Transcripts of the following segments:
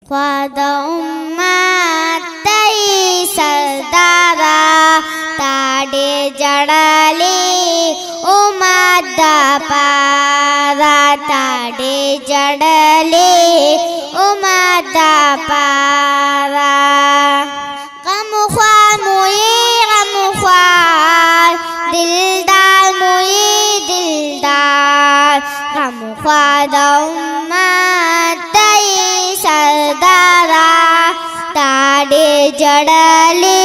ख्वादा उम्मतई सरदारा ताड़े जड़ले उम्मत पारा ताड़े जड़ले उम्मत पारा गम ख्वा मुई गम ख्वा दिलदार मुई दिलदार गम ख्वादा उम्मतई सरदारा ताड़े जड़ले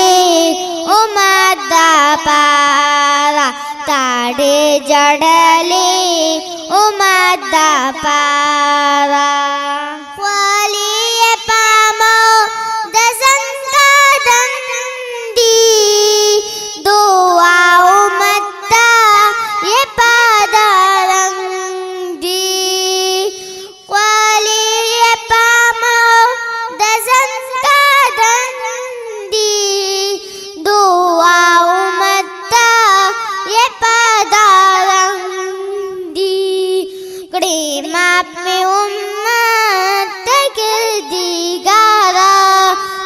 उम्मत पारा ताड़े जड़ले उम्मत पारा वाली पामो दसंका दंदी दुआ उम्मत ये पादरंगी वाली पामो दसंका दंदी दुआ उम्मत ये पादरंगी कड़ी माप में उम्मत गिर दिगारा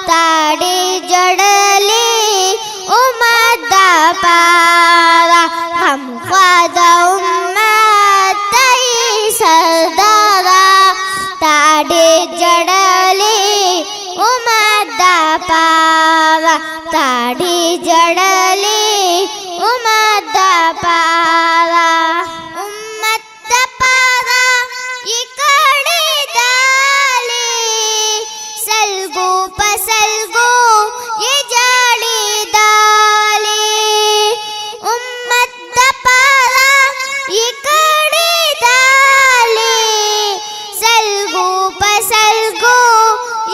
ताड़े जड़ले उम्मत पारा हम ख्वादा उम्मत सरदारा ताड़े जड़ले उम्मत पारा ताड़े जड़ले उम्मत पारा उम्मत पारा ये कड़े डाले सलगो पसलगो ये जाड़े डाले उम्मत पारा ये कड़े डाले सलगो पसलगो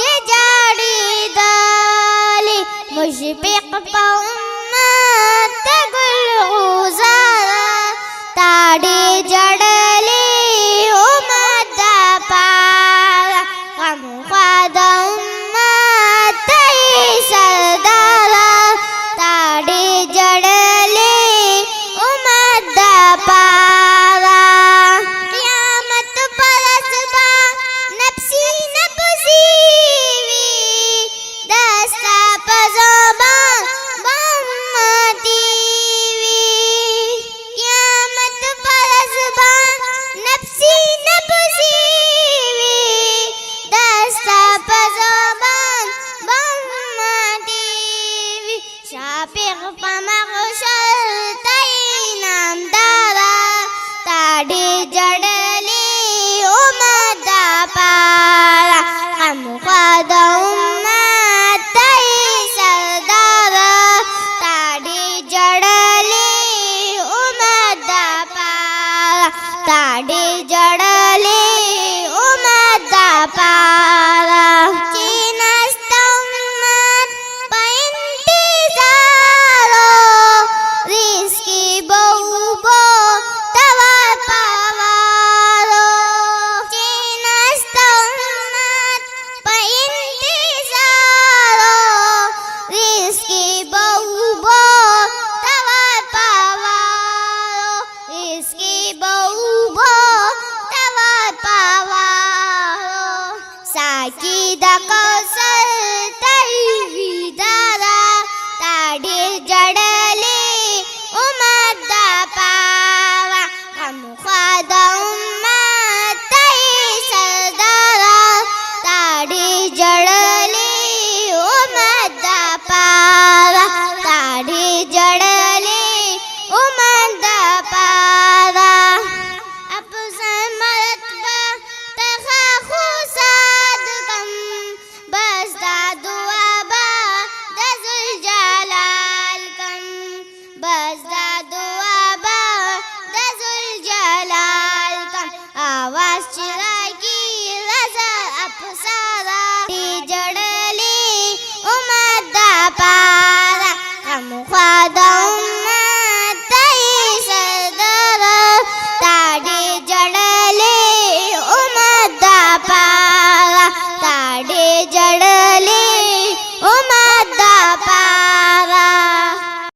ये जाड़े डाले मुशफिक पा उम्मत गुल गुजारा ताड़े जड़ले उम्मत पारा गम ख्वादा उम्मत सरदारा ताड़े जड़ले उम्मत पारा क़यामत परसबा नफ्सी नफ्सी दस्ता पज़ोबा बम्मती क़यामत परसबा नफ्सी नफ्सी दस्ता पज़ोबा बम्मती शाफिक़ पमग़शर तई नामदारा ताड़े जड़ले उम्मत पारा हम ख्वादा उम्मत सरदारा ताड़े जड़ले उम्मत पारा ताड़े जड़ले उम्मत पारा चीनस्त उम्मत पा इंतज़ारो रिज़्क़ी बहुबो तवा पावारो चीनस्त उम्मत पा इंतज़ारो रिज़्क़ी बहुबो तवा पावारो रिज़्क़ी बहुबो तवा पावारो साकी दा कौसर